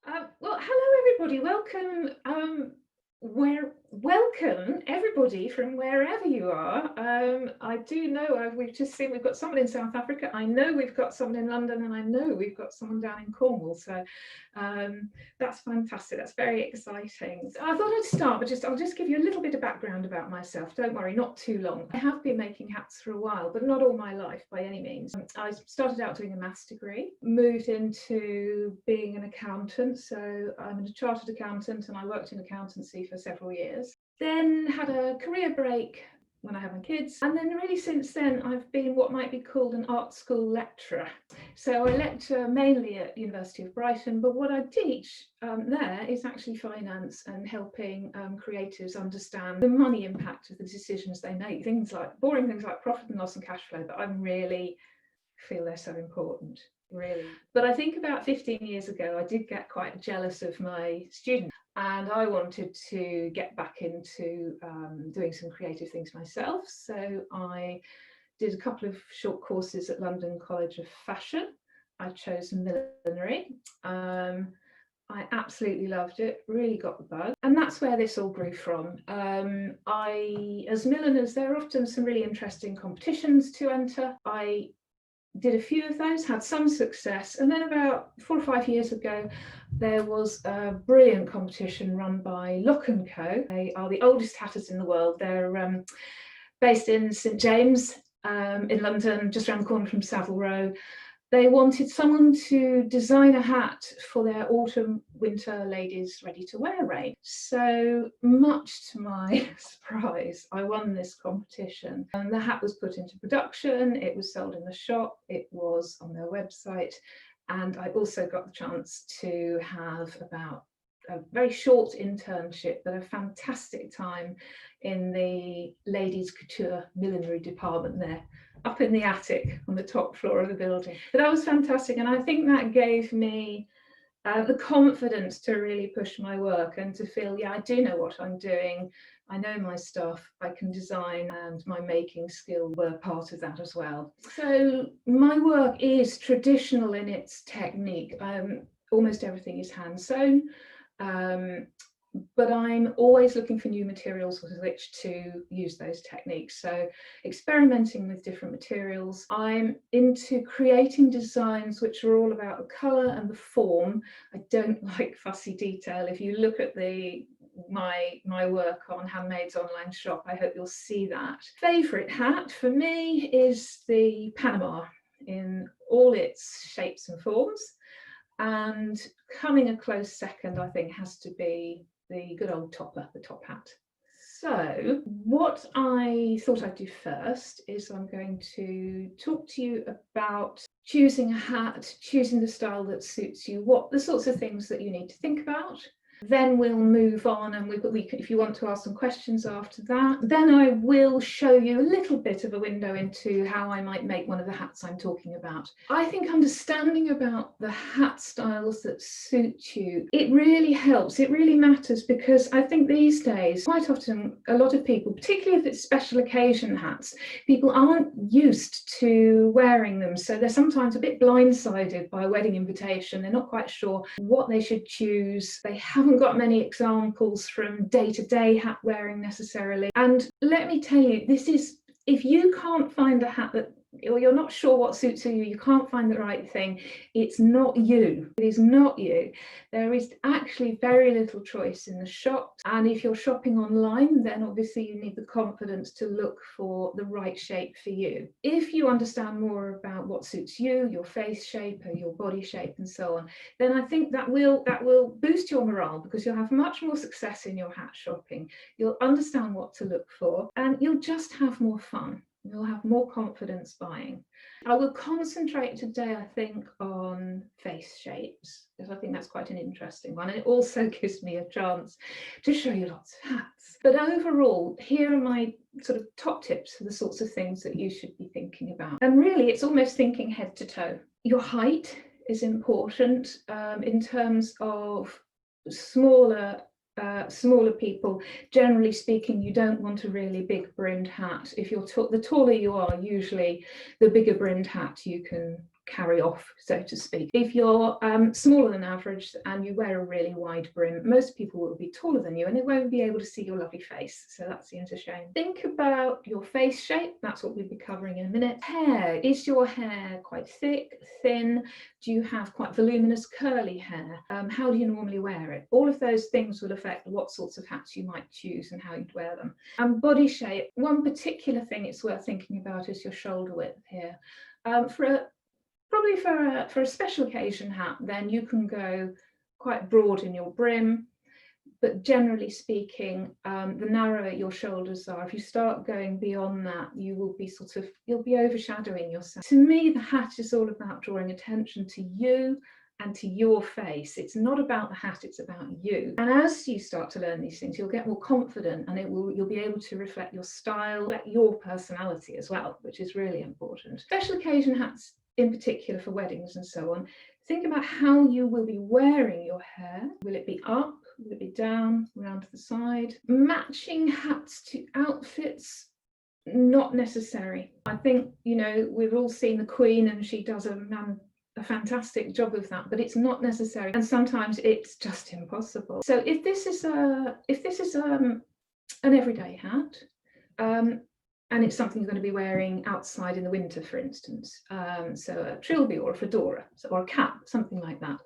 Well, hello everybody. Welcome. Welcome everybody from wherever you are. I do know we've just seen we've got someone in South Africa. I know we've got someone in London, and I know we've got someone down in Cornwall. So that's fantastic. That's very exciting. So I thought I'd start, but I'll just give you a little bit of background about myself. Don't worry, not too long. I have been making hats for a while, but not all my life by any means. I started out doing a maths degree, moved into being an accountant. So I'm a chartered accountant, and I worked in accountancy for several years. Then had a career break when I had my kids, and then really since then I've been what might be called an art school lecturer. So I lecture mainly at University of Brighton, but what I teach there is actually finance and helping creatives understand the money impact of the decisions they make. Things like boring things like profit and loss and cash flow, but I really feel they're so important, really. But I think about 15 years ago I did get quite jealous of my students, and I wanted to get back into doing some creative things myself. So I did a couple of short courses at London College of Fashion. I chose Millinery. I absolutely loved it, really got the bug. And that's where this all grew from. As milliners, there are often some really interesting competitions to enter. I did a few of those, had some success, and then about 4 or 5 years ago there was a brilliant competition run by Lock & Co. They are the oldest hatters in the world. They're based in St James in London, just around the corner from Savile Row. They wanted someone to design a hat for their autumn winter ladies ready to wear range. So much to my surprise, I won this competition, and the hat was put into production. It was sold in the shop, it was on their website, and I also got the chance to have about a very short internship, but a fantastic time in the ladies couture millinery department there, up in the attic on the top floor of the building. But that was fantastic, and I think that gave me the confidence to really push my work and to feel, yeah, I do know what I'm doing. I know my stuff, I can design, and my making skill were part of that as well. So my work is traditional in its technique. Almost everything is hand sewn. But I'm always looking for new materials with which to use those techniques. So experimenting with different materials. I'm into creating designs which are all about the colour and the form. I don't like fussy detail. If you look at my work on Handmade's online shop, I hope you'll see that. Favourite hat for me is the Panama in all its shapes and forms. And coming a close second, I think, has to be the good old topper, the top hat. So what I thought I'd do first is I'm going to talk to you about choosing a hat, choosing the style that suits you, what the sorts of things that you need to think about. Then we'll move on, and if you want to ask some questions after that, then I will show you a little bit of a window into how I might make one of the hats I'm talking about. I think understanding about the hat styles that suit you, it really helps, it really matters, because I think these days, quite often, a lot of people, particularly if it's special occasion hats, people aren't used to wearing them. So they're sometimes a bit blindsided by a wedding invitation. They're not quite sure what they should choose. They haven't got many examples from day-to-day hat wearing necessarily. And let me tell you, this is, if you can't find a hat that, or you're not sure what suits you, you can't find the right thing, it's not you. It is not you. There is actually very little choice in the shops, and if you're shopping online, then obviously you need the confidence to look for the right shape for you. If you understand more about what suits you, your face shape or your body shape and so on, then I think that will boost your morale, because you'll have much more success in your hat shopping. You'll understand what to look for, and you'll just have more fun. You'll have more confidence buying. I will concentrate today, I think, on face shapes, because I think that's quite an interesting one, and it also gives me a chance to show you lots of hats. But overall, here are my sort of top tips for the sorts of things that you should be thinking about. And really, it's almost thinking head to toe. Your height is important in terms of smaller people. Generally speaking, you don't want a really big brimmed hat. If you're the taller you are, usually the bigger brimmed hat you can carry off, so to speak. If you're smaller than average and you wear a really wide brim, most people will be taller than you and they won't be able to see your lovely face. So that's the shame. Think about your face shape. That's what we'll be covering in a minute. Hair. Is your hair quite thick, thin? Do you have quite voluminous curly hair? How do you normally wear it? All of those things will affect what sorts of hats you might choose and how you'd wear them. And body shape. One particular thing it's worth thinking about is your shoulder width here. Probably for a special occasion hat, then you can go quite broad in your brim, but generally speaking, the narrower your shoulders are, if you start going beyond that, you'll be overshadowing yourself. To me, the hat is all about drawing attention to you and to your face. It's not about the hat, it's about you. And as you start to learn these things, you'll get more confident and you'll be able to reflect your style, reflect your personality as well, which is really important. Special occasion hats, in particular for weddings and so on, think about how you will be wearing your hair. Will it be up? Will it be down, round to the side? Matching hats to outfits, not necessary. I think, you know, we've all seen the Queen and she does a fantastic job of that, but it's not necessary, and sometimes it's just impossible. So if this is an everyday hat, and it's something you're going to be wearing outside in the winter, for instance, so a trilby or a fedora or a cap, something like that.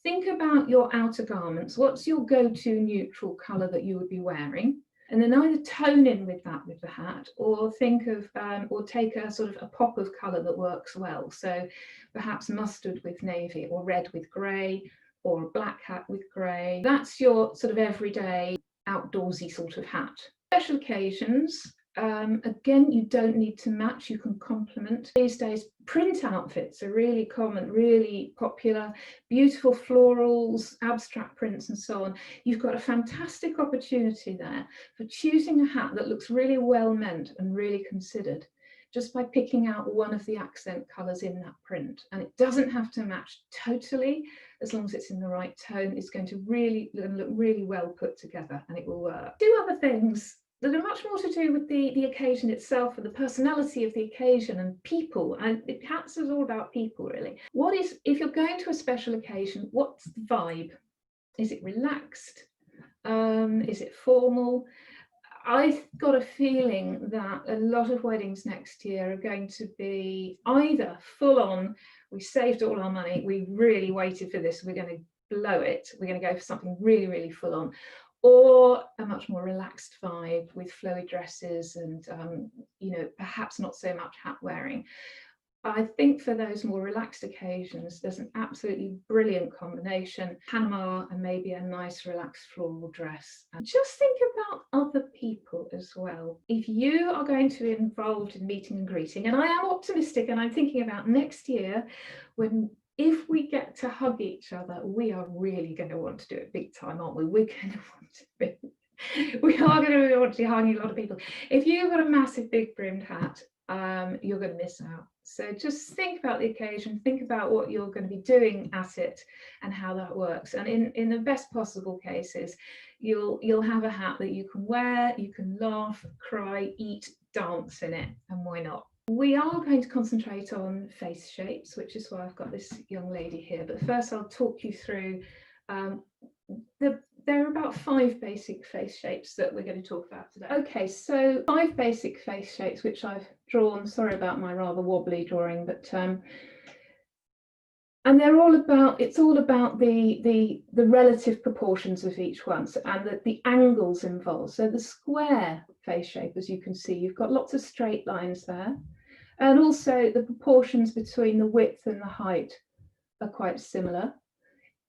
Think about your outer garments. What's your go-to neutral colour that you would be wearing? And then either tone in with that with the hat, or think of, or take a sort of a pop of colour that works well. So perhaps mustard with navy, or red with grey, or a black hat with grey. That's your sort of everyday outdoorsy sort of hat. Special occasions, again, you don't need to match, you can complement. These days, print outfits are really common, really popular, beautiful florals, abstract prints and so on. You've got a fantastic opportunity there for choosing a hat that looks really well meant and really considered, just by picking out one of the accent colours in that print. And it doesn't have to match totally, as long as it's in the right tone. It's going to really look really well put together and it will work. Two other things that are much more to do with the occasion itself and the personality of the occasion and people. And hats is all about people, really. If you're going to a special occasion, what's the vibe? Is it relaxed? Is it formal? I've got a feeling that a lot of weddings next year are going to be either full on, we saved all our money, we really waited for this, we're going to blow it, we're going to go for something really, really full on, or a much more relaxed vibe with flowy dresses and, you know, perhaps not so much hat wearing. I think for those more relaxed occasions, there's an absolutely brilliant combination, Panama and maybe a nice relaxed floral dress. And just think about other people as well. If you are going to be involved in meeting and greeting, and I am optimistic and I'm thinking about next year, if we get to hug each other, we are really going to want to do it big time, aren't we? We're going to want to be, we are going to want to be hugging a lot of people. If you've got a massive big brimmed hat, you're going to miss out. So just think about the occasion, think about what you're going to be doing at it and how that works. And in the best possible cases, you'll have a hat that you can wear, you can laugh, cry, eat, dance in it, and why not? We are going to concentrate on face shapes, which is why I've got this young lady here. But first I'll talk you through, there are about 5 basic face shapes that we're going to talk about today. Okay, so 5 basic face shapes, which I've drawn. Sorry about my rather wobbly drawing, but and they're all about, it's all about the relative proportions of each one, and the angles involved. So the square face shape, as you can see, you've got lots of straight lines there, and also the proportions between the width and the height are quite similar.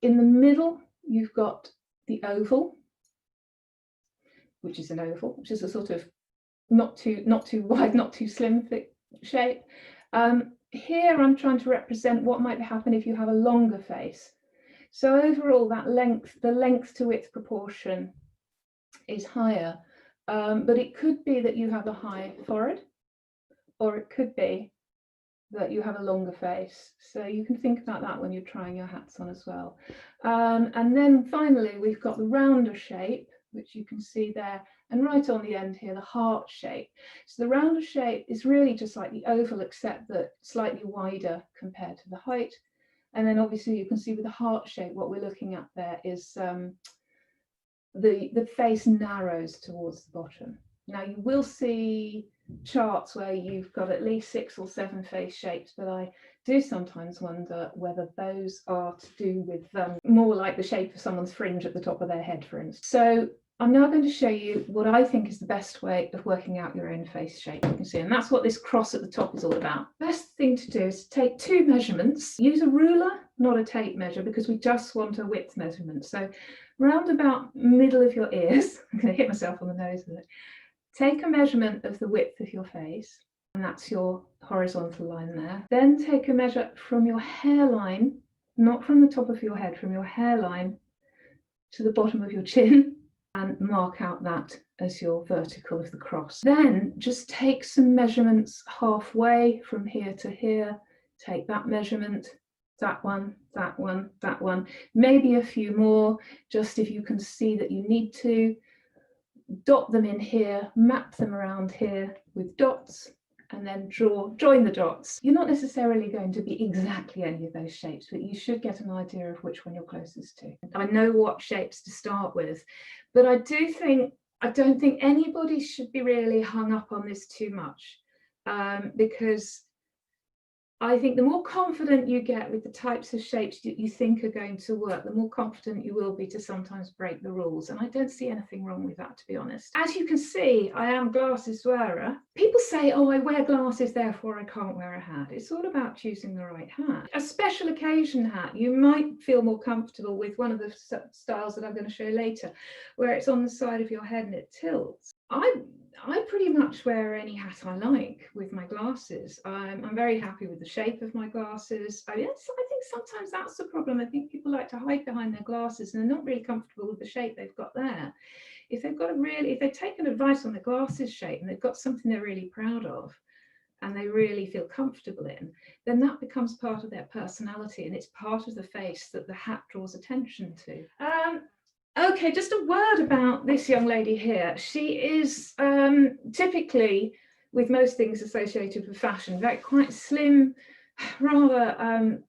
In the middle, you've got the oval, which is an oval, which is a sort of not too wide, not too slim thick shape. Here I'm trying to represent what might happen if you have a longer face. So overall, that length, the length to width proportion is higher, but it could be that you have a high forehead, or it could be that you have a longer face. So you can think about that when you're trying your hats on as well. And then finally, we've got the rounder shape, which you can see there, and right on the end here, the heart shape. So the rounder shape is really just like the oval, except that slightly wider compared to the height. And then obviously you can see with the heart shape, what we're looking at there is the face narrows towards the bottom. Now you will see charts where you've got at least 6 or 7 face shapes, but I do sometimes wonder whether those are to do with more like the shape of someone's fringe at the top of their head, for instance. So I'm now going to show you what I think is the best way of working out your own face shape. You can see, and that's what this cross at the top is all about. Best thing to do is take 2 measurements. Use a ruler, not a tape measure, because we just want a width measurement. So round about middle of your ears, I'm going to hit myself on the nose with it. Take a measurement of the width of your face, and that's your horizontal line there. Then take a measure from your hairline, not from the top of your head, from your hairline to the bottom of your chin, and mark out that as your vertical of the cross. Then just take some measurements halfway from here to here. Take that measurement, that one, that one, that one, maybe a few more, just if you can see that you need to. Dot them in here, map them around here with dots, and then join the dots. You're not necessarily going to be exactly any of those shapes, but you should get an idea of which one you're closest to. I know what shapes to start with, but I don't think anybody should be really hung up on this too much, because I think the more confident you get with the types of shapes that you think are going to work, the more confident you will be to sometimes break the rules. And I don't see anything wrong with that, to be honest. As you can see, I am glasses wearer. People say, oh, I wear glasses, therefore I can't wear a hat. It's all about choosing the right hat. A special occasion hat, you might feel more comfortable with one of the styles that I'm going to show later, where it's on the side of your head and it tilts. I pretty much wear any hat I like with my glasses. I'm very happy with the shape of my glasses. I think sometimes that's the problem. I think people like to hide behind their glasses and they're not really comfortable with the shape they've got there. If they've taken advice on the glasses shape and they've got something they're really proud of and they really feel comfortable in, then that becomes part of their personality and it's part of the face that the hat draws attention to. Okay, just a word about this young lady here. She is typically, with most things associated with fashion, quite slim, rather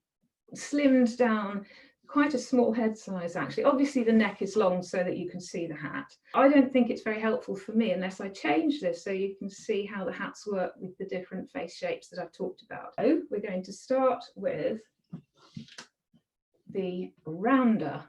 slimmed down, quite a small head size actually. Obviously the neck is long so that you can see the hat. I don't think it's very helpful for me unless I change this so you can see how the hats work with the different face shapes that I've talked about. So we're going to start with the rounder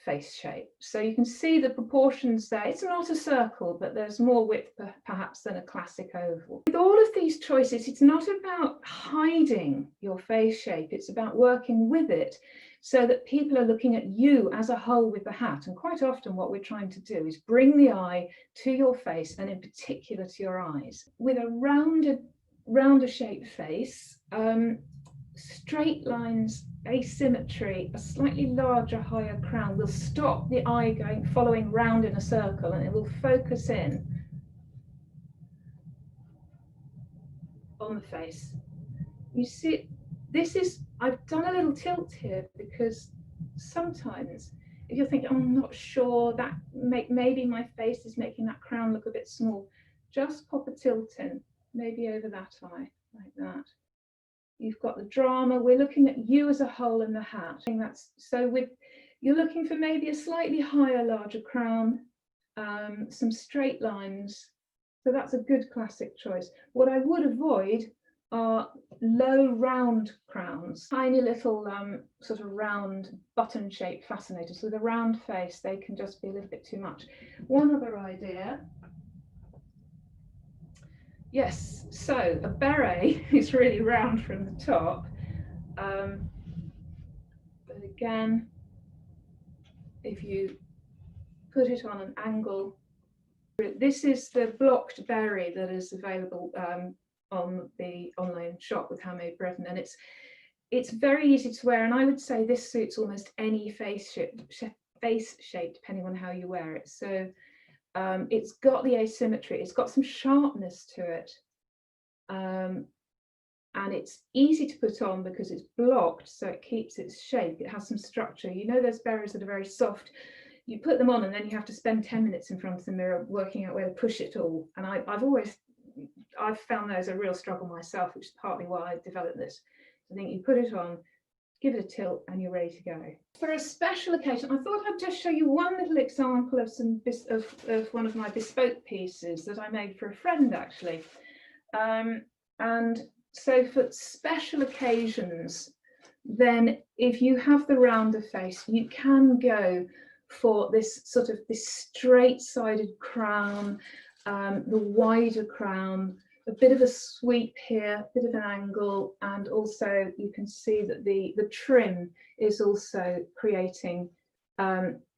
face shape. So you can see the proportions there. It's not a circle, but there's more width perhaps than a classic oval. With all of these choices, it's not about hiding your face shape, it's about working with it so that people are looking at you as a whole with the hat. And quite often what we're trying to do is bring the eye to your face and in particular to your eyes. With a rounder shaped face, straight lines, asymmetry, a slightly larger, higher crown will stop the eye following round in a circle, and it will focus in on the face. You see, I've done a little tilt here because sometimes if you're thinking, oh, I'm not sure, maybe my face is making that crown look a bit small, just pop a tilt in, maybe over that eye, like that. You've got the drama. We're looking at you as a whole in the hat. You're looking for maybe a slightly higher, larger crown, some straight lines. So that's a good classic choice. What I would avoid are low round crowns, tiny little sort of round button-shaped fascinators. With a round face, they can just be a little bit too much. One other idea. Yes, so a beret is really round from the top, but again, if you put it on an angle, this is the blocked beret that is available on the online shop with Handmade Britain, and it's very easy to wear, and I would say this suits almost any face shape depending on how you wear it. So it's got the asymmetry, it's got some sharpness to it, and it's easy to put on because it's blocked, so it keeps its shape. It has some structure. You know those berets that are very soft, you put them on and then you have to spend 10 minutes in front of the mirror working out where to push it all. And I've found those a real struggle myself, which is partly why I developed this. I think you put it on, give it a tilt, and you're ready to go. For a special occasion, I thought I'd just show you one little example of of one of my bespoke pieces that I made for a friend, actually. And so for special occasions, then if you have the rounder face, you can go for this sort of this straight-sided crown, the wider crown, a bit of a sweep here, a bit of an angle, and also you can see that the trim is also creating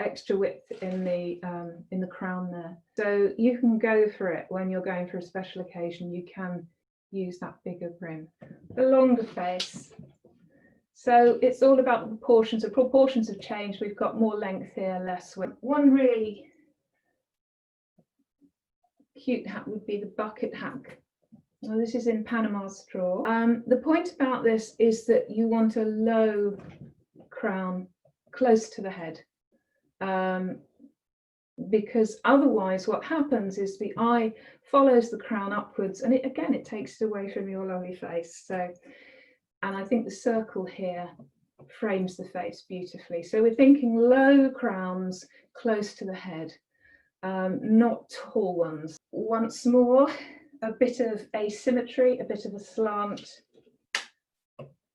extra width in the crown there. So you can go for it when you're going for a special occasion. You can use that bigger brim. The longer face. So it's all about the proportions. The proportions have changed. We've got more length here, less width. One really cute hat would be the bucket hat. Now, this is in Panama straw. The point about this is that you want a low crown close to the head, because otherwise what happens is the eye follows the crown upwards, and it takes it away from your lovely face. So, and I think the circle here frames the face beautifully. So we're thinking low crowns close to the head, not tall ones. Once more, a bit of asymmetry, a bit of a slant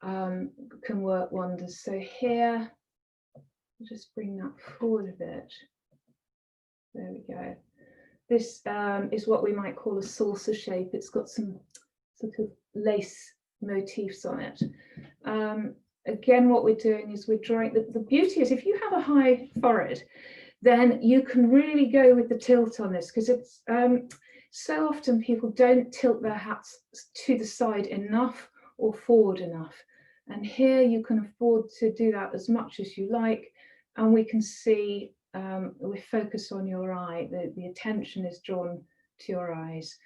can work wonders. So here, I'll just bring that forward a bit. There we go. This is what we might call a saucer shape. It's got some sort of lace motifs on it. Again, what we're doing is we're drawing, the beauty is if you have a high forehead, then you can really go with the tilt on this, because it's so often people don't tilt their hats to the side enough or forward enough. And here you can afford to do that as much as you like. And we can see, we focus on your eye, the attention is drawn to your eyes.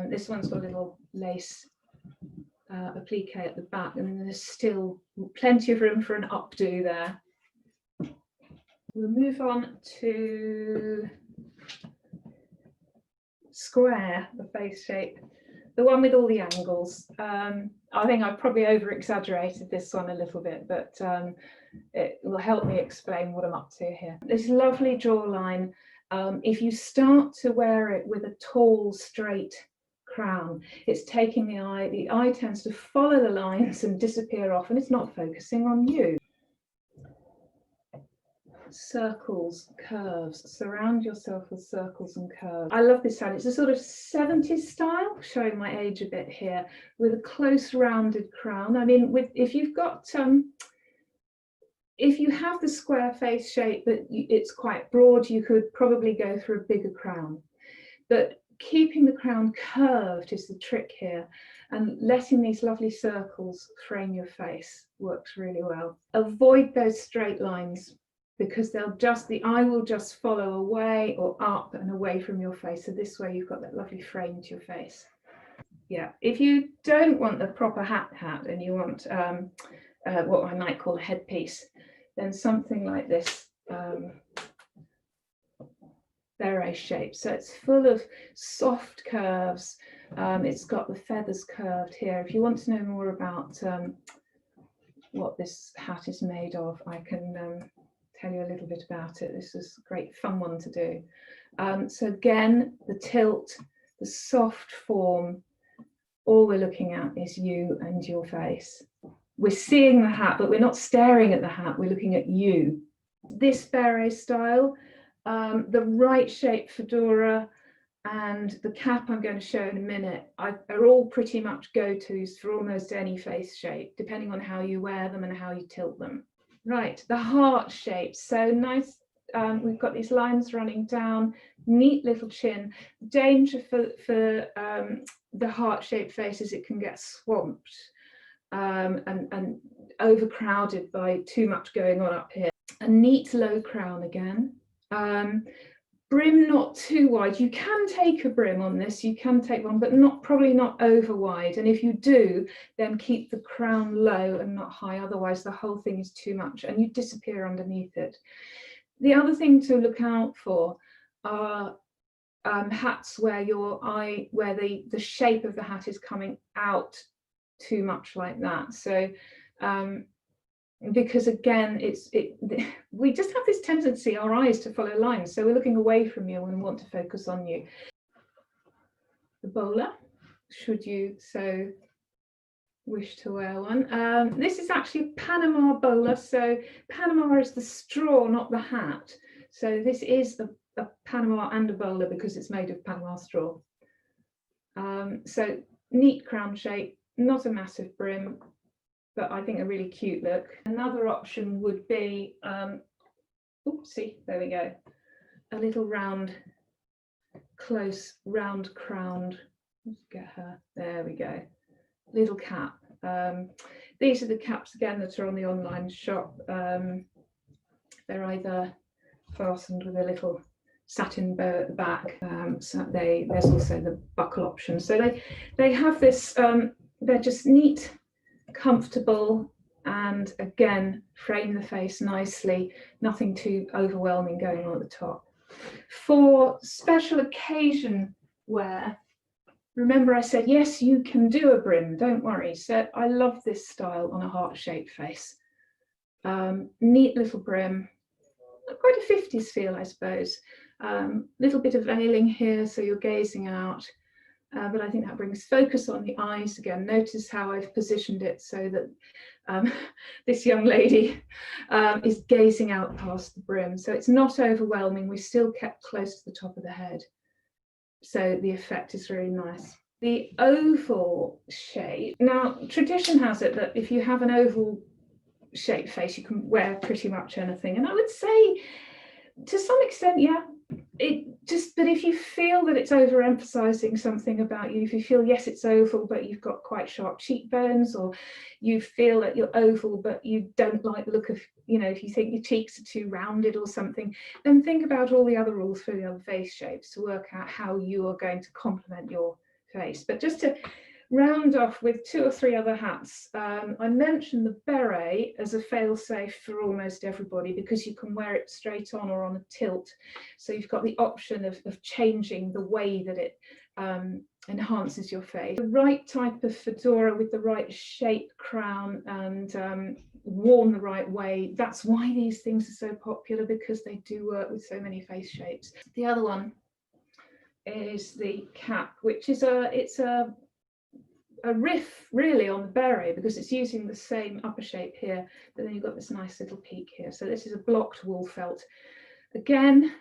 This one's got a little lace applique at the back, and there's still plenty of room for an updo there. We'll move on to square, the face shape, the one with all the angles. I think I've probably over exaggerated this one a little bit, but it will help me explain what I'm up to here. This lovely jawline, if you start to wear it with a tall straight crown, it's taking the eye tends to follow the lines and disappear off, and it's not focusing on you. Circles, curves, surround yourself with circles and curves. I love this hat. It's a sort of 70s style, showing my age a bit here, with a close rounded crown. I mean, if you've got if you have the square face shape but it's quite broad, you could probably go for a bigger crown, but keeping the crown curved is the trick here, and letting these lovely circles frame your face works really well. Avoid those straight lines, because the eye will just follow away or up and away from your face. So this way you've got that lovely frame to your face. Yeah, if you don't want the proper hat and you want what I might call a headpiece, then something like this beret shape. So it's full of soft curves. It's got the feathers curved here. If you want to know more about what this hat is made of, I can tell you a little bit about it. This is a great fun one to do. So again, the tilt, the soft form, all we're looking at is you and your face. We're seeing the hat, but we're not staring at the hat, we're looking at you. This beret style, the right shape fedora and the cap I'm going to show in a minute are all pretty much go-tos for almost any face shape, depending on how you wear them and how you tilt them. Right, the heart shape, so nice. We've got these lines running down, neat little chin. Danger for the heart-shaped face is it can get swamped and overcrowded by too much going on up here. A neat low crown again. Brim not too wide. You can take a brim on this, you can take one, but probably not over wide. And if you do, then keep the crown low and not high, otherwise the whole thing is too much and you disappear underneath it. The other thing to look out for are hats where where the shape of the hat is coming out too much like that. So because again, we just have this tendency, our eyes, to follow lines. So we're looking away from you and we want to focus on you. The bowler, should you so wish to wear one. This is actually a Panama bowler. So Panama is the straw, not the hat. So this is a Panama and a bowler because it's made of Panama straw. So neat crown shape, not a massive brim, but I think a really cute look. Another option would be, oopsie, there we go, a little round, close, round crowned, let's get her, there we go, little cap. These are the caps again that are on the online shop. They're either fastened with a little satin bow at the back. So there's also the buckle option. So they have this, they're just neat, comfortable, and again frame the face nicely, nothing too overwhelming going on at the top. For special occasion wear, remember I said yes, you can do a brim, don't worry. So I love this style on a heart-shaped face. Neat little brim, quite a 50s feel, I suppose. Little bit of veiling here, so you're gazing out. But I think that brings focus on the eyes again. Notice how I've positioned it so that this young lady is gazing out past the brim. So it's not overwhelming. We still kept close to the top of the head. So the effect is really nice. The oval shape. Now, tradition has it that if you have an oval shaped face, you can wear pretty much anything. And I would say to some extent, yeah, but if you feel that it's overemphasizing something about you, if you feel, yes, it's oval, but you've got quite sharp cheekbones, or you feel that you're oval, but you don't like the look of, if you think your cheeks are too rounded or something, then think about all the other rules for the other face shapes to work out how you are going to complement your face. But just to round off with 2 or 3 other hats. I mentioned the beret as a fail-safe for almost everybody because you can wear it straight on or on a tilt. So you've got the option of changing the way that it enhances your face. The right type of fedora with the right shape crown and worn the right way. That's why these things are so popular, because they do work with so many face shapes. The other one is the cap, which is a riff really on the beret because it's using the same upper shape here, but then you've got this nice little peak here. So this is a blocked wool felt. Again,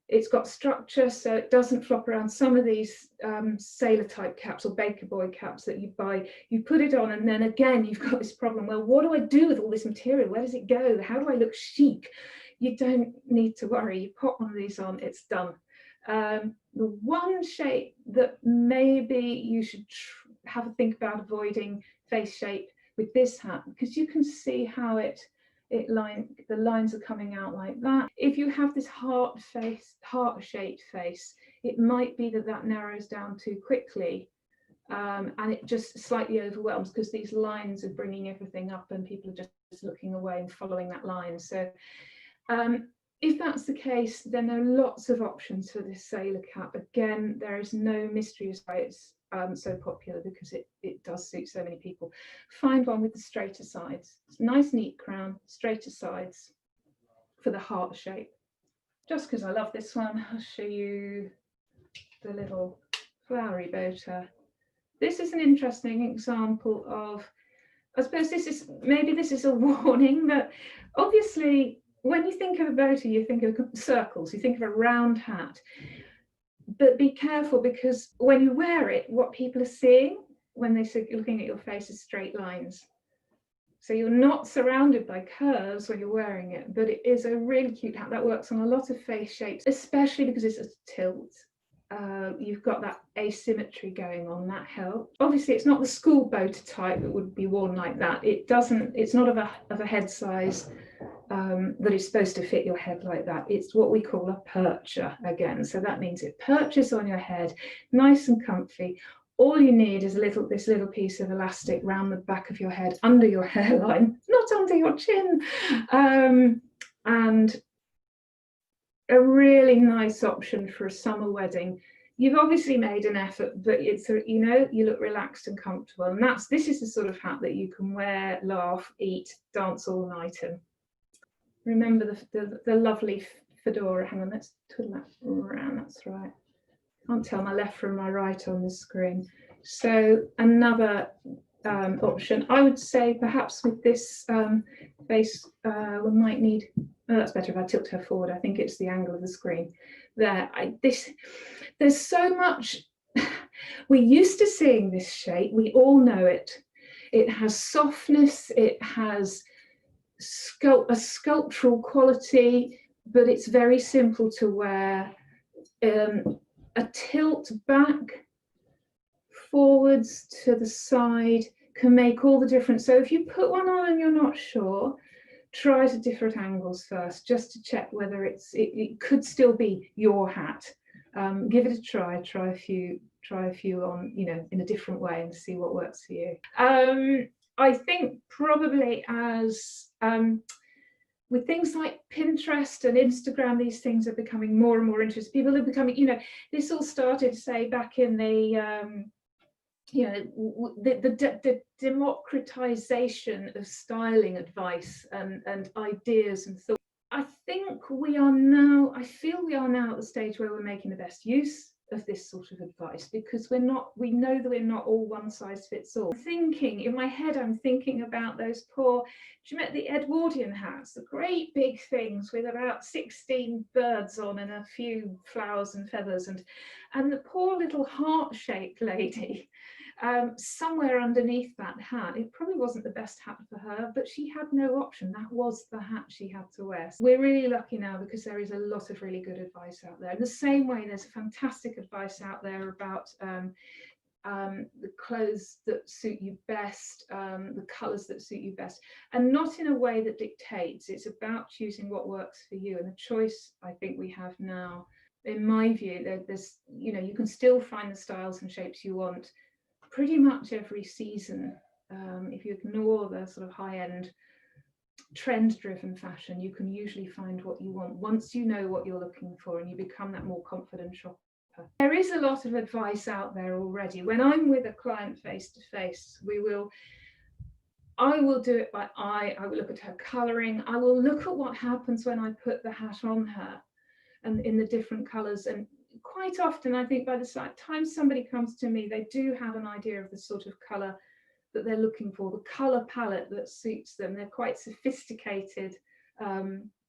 it's got structure, so it doesn't flop around. Some of these sailor type caps or baker boy caps that you buy, you put it on and then again you've got this problem. Well, what do I do with all this material? Where does it go? How do I look chic? You don't need to worry. You pop one of these on, it's done. The one shape that maybe you should have a think about avoiding face shape with this hat, because you can see how the lines are coming out like that. If you have this heart-shaped face, it might be that narrows down too quickly, and it just slightly overwhelms because these lines are bringing everything up and people are just looking away and following that line. So if that's the case, then there are lots of options for this sailor cap. Again, there is no mystery as to why it's so popular, because it does suit so many people. Find one with the straighter sides. It's nice, neat crown, straighter sides for the heart shape. Just because I love this one, I'll show you the little flowery boater. This is an interesting example of, I suppose this is a warning, but obviously when you think of a boater, you think of circles, you think of a round hat. But be careful, because when you wear it, what people are seeing when they're looking at your face is straight lines. So you're not surrounded by curves when you're wearing it, but it is a really cute hat that works on a lot of face shapes, especially because it's a tilt. You've got that asymmetry going on, that helps. Obviously, it's not the school boater type that would be worn like that. It's not of a head size that is supposed to fit your head like that. It's what we call a percher again. So that means it perches on your head, nice and comfy. All you need is this little piece of elastic round the back of your head, under your hairline, not under your chin. and a really nice option for a summer wedding. You've obviously made an effort, but it's, you know, you look relaxed and comfortable, and this is the sort of hat that you can wear, laugh, eat, dance all night in. Remember the lovely fedora. Hang on, let's turn that around. That's right. Can't tell my left from my right on the screen. So another option, I would say, perhaps with this face, we might need. Oh, that's better if I tilt her forward. I think it's the angle of the screen. There, there's so much. We're used to seeing this shape. We all know it. It has softness. It has a sculptural quality, but it's very simple to wear. A tilt back, forwards, to the side can make all the difference. So if you put one on and you're not sure, try it at different angles first, just to check whether it could still be your hat. Give it a try. Try a few on, you know, in a different way, and see what works for you. I think probably as with things like Pinterest and Instagram, these things are becoming more and more interesting. People are becoming, you know, this all started, say, back in the, you know, the democratization of styling advice and ideas and thoughts. I think we are now, I feel we are now at the stage where we're making the best use of this sort of advice, because we know that we're not all one size fits all. Thinking in my head, I'm thinking about those poor, do you remember the Edwardian hats, the great big things with about 16 birds on and a few flowers and feathers, and the poor little heart-shaped lady somewhere underneath that hat. It probably wasn't the best hat for her, but she had no option. That was the hat she had to wear. So we're really lucky now, because there is a lot of really good advice out there. In the same way, there's fantastic advice out there about the clothes that suit you best, the colours that suit you best, and not in a way that dictates. It's about choosing what works for you, and the choice I think we have now, in my view, there's, you know, you can still find the styles and shapes you want pretty much every season. If you ignore the sort of high-end trend-driven fashion, you can usually find what you want once you know what you're looking for and you become that more confident shopper. There is a lot of advice out there already. When I'm with a client face-to-face, I will do it by eye. I will look at her colouring. I will look at what happens when I put the hat on her and in the different colours. And quite often, I think by the time somebody comes to me, they do have an idea of the sort of colour that they're looking for, the colour palette that suits them. They're quite sophisticated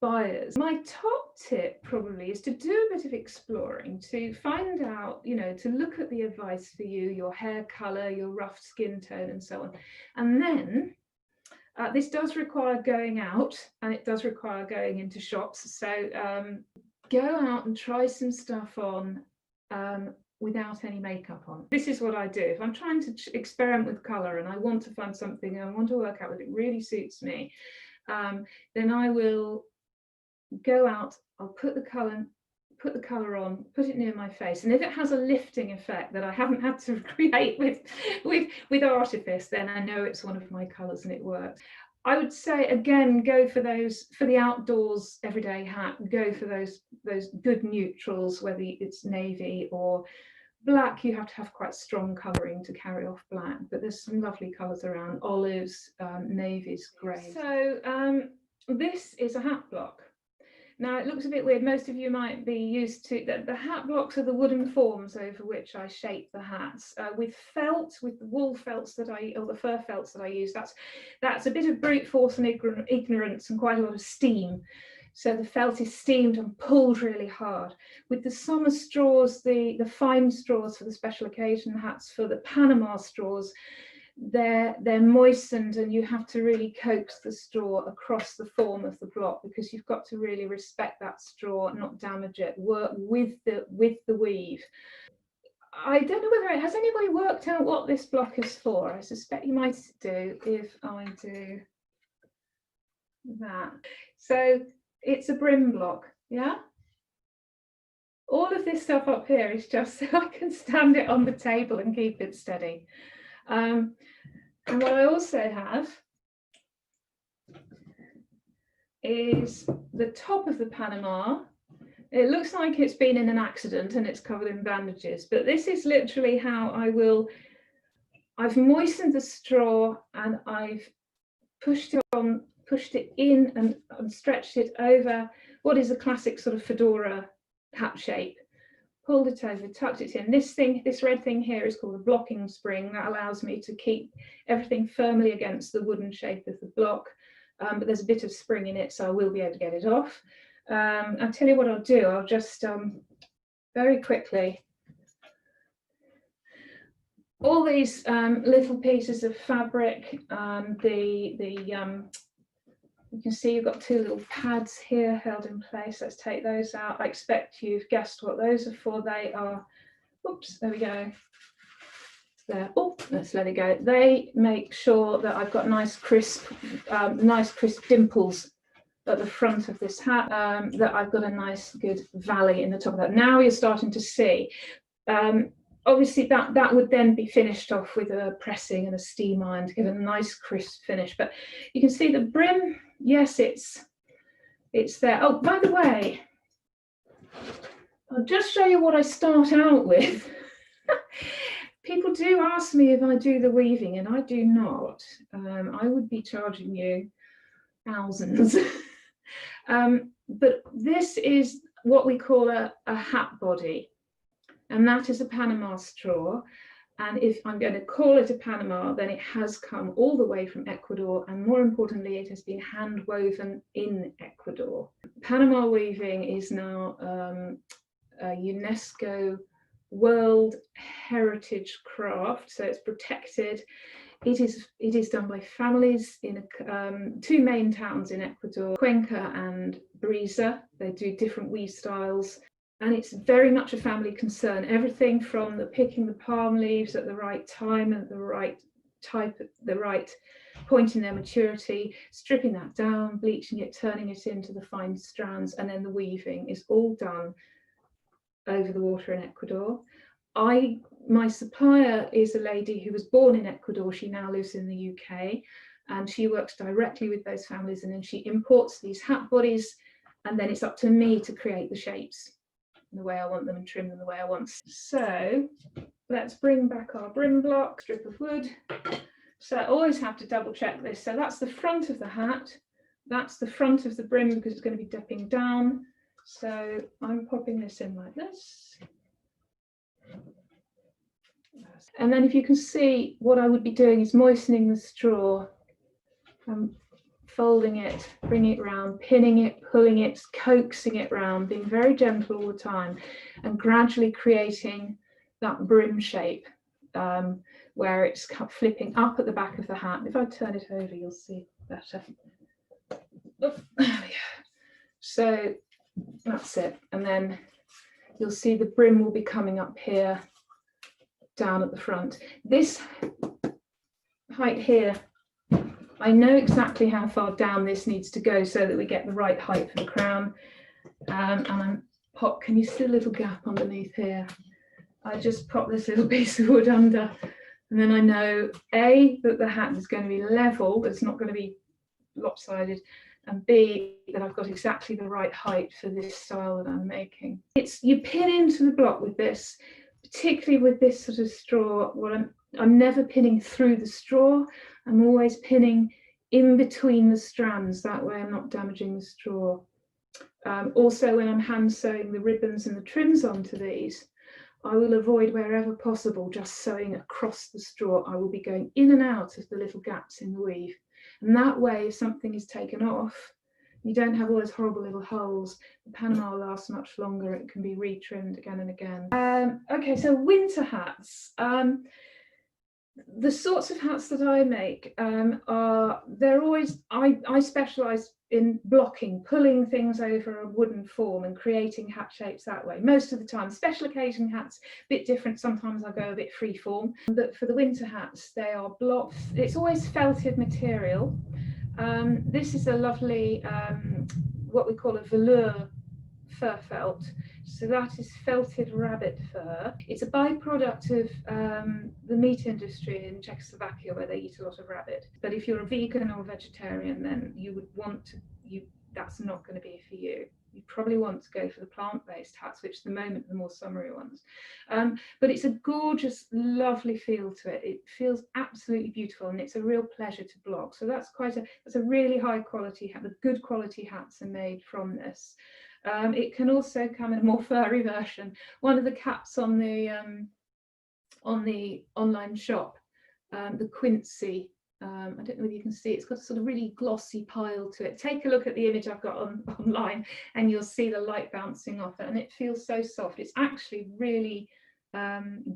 buyers. My top tip probably is to do a bit of exploring, to find out, you know, to look at the advice for you, your hair colour, your rough skin tone, and so on. And then this does require going out, and it does require going into shops. So go out and try some stuff on without any makeup on. This is what I do. If I'm trying to experiment with colour and I want to find something and I want to work out whether it really suits me, then I will go out, I'll put the colour on, put it near my face, and if it has a lifting effect that I haven't had to create with artifice, then I know it's one of my colours and it works. I would say, again, go for the outdoors everyday hat, go for those good neutrals, whether it's navy or black. You have to have quite strong colouring to carry off black, but there's some lovely colours around, olives, navies, greys. So this is a hat block. Now, it looks a bit weird. Most of you might be used to the hat blocks are the wooden forms over which I shape the hats with felt, with the wool felts or the fur felts that I use. That's a bit of brute force and ignorance and quite a lot of steam. So the felt is steamed and pulled really hard. With the summer straws, the fine straws for the special occasion hats, for the Panama straws, they're moistened, and you have to really coax the straw across the form of the block, because you've got to really respect that straw, not damage it, work with the weave. I don't know whether has anybody worked out what this block is for. I suspect you might do if I do that. So it's a brim block, yeah? All of this stuff up here is just so I can stand it on the table and keep it steady. And what I also have is the top of the Panama. It looks like it's been in an accident and it's covered in bandages, but this is literally how I've moistened the straw and I've pushed it in and stretched it over what is a classic sort of fedora hat shape. Pulled it over, tucked it in. This red thing here is called a blocking spring. That allows me to keep everything firmly against the wooden shape of the block, but there's a bit of spring in it, so I will be able to get it off. I'll tell you what I'll do. I'll just very quickly, all these little pieces of fabric, you can see you've got two little pads here held in place. Let's take those out. I expect you've guessed what those are for. They are, oops, there we go. There. Oh, let's let it go. They make sure that I've got nice crisp dimples at the front of this hat, that I've got a nice good valley in the top of that. Now you're starting to see. Obviously that would then be finished off with a pressing and a steam iron to give it a nice crisp finish. But you can see the brim, yes, it's there. Oh, by the way, I'll just show you what I start out with. People do ask me if I do the weaving, and I do not. I would be charging you thousands. But this is what we call a hat body. And that is a Panama straw. And if I'm going to call it a Panama, then it has come all the way from Ecuador. And more importantly, it has been hand woven in Ecuador. Panama weaving is now a UNESCO World Heritage craft. So it's protected. It is done by families in two main towns in Ecuador, Cuenca and Brisa. They do different weave styles. And it's very much a family concern. Everything from the picking the palm leaves at the right time and the right type, at the right point in their maturity, stripping that down, bleaching it, turning it into the fine strands, and then the weaving is all done over the water in Ecuador. My supplier is a lady who was born in Ecuador. She now lives in the UK, and she works directly with those families, and then she imports these hat bodies, and then it's up to me to create the shapes the way I want them and trim them the way I want. So let's bring back our brim block, strip of wood. So I always have to double check this. So that's the front of the hat. That's the front of the brim because it's going to be dipping down. So I'm popping this in like this. And then if you can see, what I would be doing is moistening the straw. Folding it, bringing it round, pinning it, pulling it, coaxing it round, being very gentle all the time, and gradually creating that brim shape where it's flipping up at the back of the hat. If I turn it over, you'll see better. Oh, there we go. So that's it. And then you'll see the brim will be coming up here, down at the front. This height here, I know exactly how far down this needs to go so that we get the right height for the crown. And I'm can you see a little gap underneath here? I just pop this little piece of wood under, and then I know A, that the hat is going to be level, it's not going to be lopsided, and B, that I've got exactly the right height for this style that I'm making. You pin into the block with this, particularly with this sort of straw. I'm never pinning through the straw. I'm always pinning in between the strands. That way I'm not damaging the straw. Also, when I'm hand sewing the ribbons and the trims onto these, I will avoid wherever possible just sewing across the straw. I will be going in and out of the little gaps in the weave. And that way, if something is taken off, you don't have all those horrible little holes. The Panama will last much longer. It can be retrimmed again and again. Okay, so winter hats. The sorts of hats that I make I specialise in blocking, pulling things over a wooden form and creating hat shapes that way. Most of the time, special occasion hats, a bit different. Sometimes I go a bit free form, but for the winter hats, they are blocked. It's always felted material. This is a lovely, what we call a velour fur felt. So that is felted rabbit fur. It's a byproduct of the meat industry in Czechoslovakia, where they eat a lot of rabbit. But if you're a vegan or vegetarian, then you would want to, that's not going to be for you. You probably want to go for the plant-based hats, which at the moment are the more summery ones. But it's a gorgeous, lovely feel to it. It feels absolutely beautiful, and it's a real pleasure to block. So that's a really high quality hat. The good quality hats are made from this. It can also come in a more furry version. One of the caps on the online shop, the Quincy. I don't know whether you can see, it's got a sort of really glossy pile to it. Take a look at the image I've got online and you'll see the light bouncing off it, and it feels so soft. It's actually really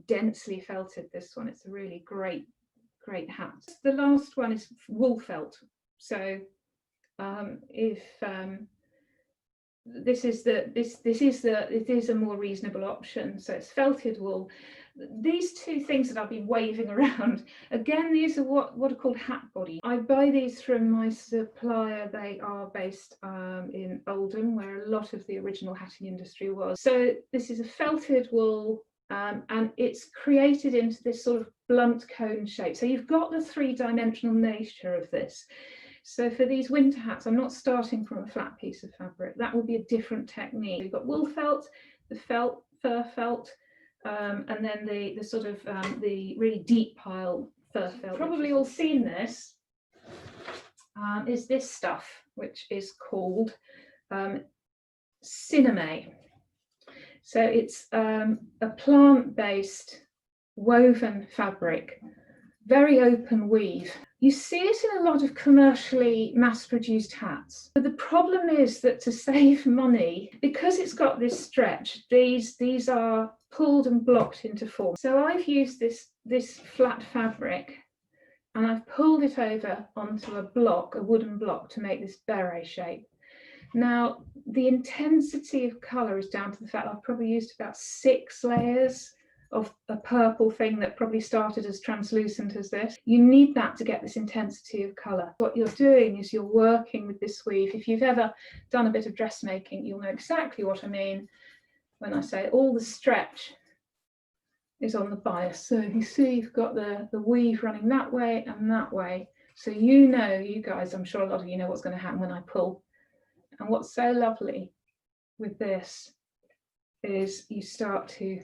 densely felted, this one. It's a really great hat. The last one is wool felt. So it is a more reasonable option. So it's felted wool. These two things that I've been waving around, again, these are what are called hat body. I buy these from my supplier. They are based in Oldham, where a lot of the original hatting industry was. So this is a felted wool, and it's created into this sort of blunt cone shape. So you've got the three-dimensional nature of this. So for these winter hats, I'm not starting from a flat piece of fabric. That will be a different technique. You've got wool felt, the felt, fur felt, and then the sort of the really deep pile fur felt. Probably all seen this, is this stuff, which is called Cinnamay. So it's a plant-based woven fabric, very open weave. You see it in a lot of commercially mass-produced hats. But the problem is that to save money, because it's got this stretch, these are pulled and blocked into form. So I've used this flat fabric and I've pulled it over onto a wooden block to make this beret shape. Now, the intensity of colour is down to the fact I've probably used about 6 layers of a purple thing that probably started as translucent as this. You need that to get this intensity of colour. What you're doing is you're working with this weave. If you've ever done a bit of dressmaking, you'll know exactly what I mean when I say all the stretch is on the bias. So you see you've got the weave running that way and that way. So you guys, I'm sure a lot of you know what's going to happen when I pull. And what's so lovely with this is you start to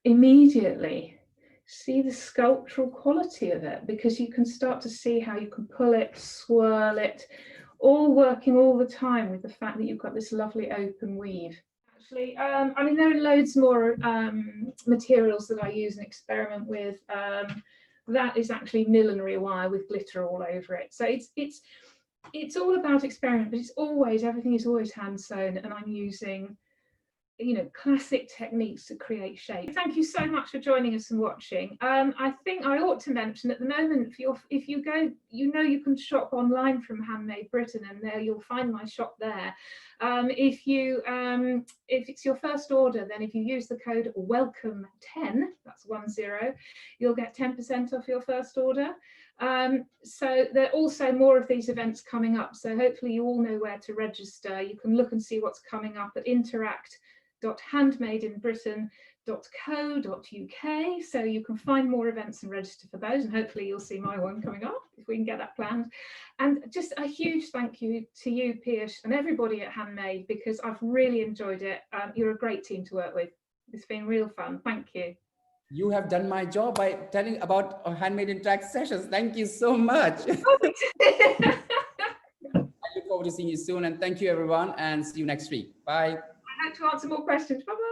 immediately see the sculptural quality of it, because you can start to see how you can pull it, swirl it, all working all the time with the fact that you've got this lovely open weave. Actually, I mean, there are loads more materials that I use and experiment with. That is actually millinery wire with glitter all over it. So it's all about experiment, but everything is always hand sewn, and I'm using classic techniques to create shape. Thank you so much for joining us and watching. I think I ought to mention at the moment, if you go, you can shop online from Handmade Britain, and there you'll find my shop there. If it's your first order, then if you use the code WELCOME10, that's 10, you'll get 10% off your first order. So there are also more of these events coming up, so hopefully you all know where to register. You can look and see what's coming up at interact.handmadeinbritain.co.uk, so you can find more events and register for those, and hopefully you'll see my one coming up if we can get that planned. And just a huge thank you to you, Piyush, and everybody at Handmade, because I've really enjoyed it. You're a great team to work with. It's been real fun. Thank you. You have done my job by telling about Handmade Interact sessions. Thank you so much. I look forward to seeing you soon, and thank you everyone, and see you next week. Bye. I hope to answer more questions. Bye-bye.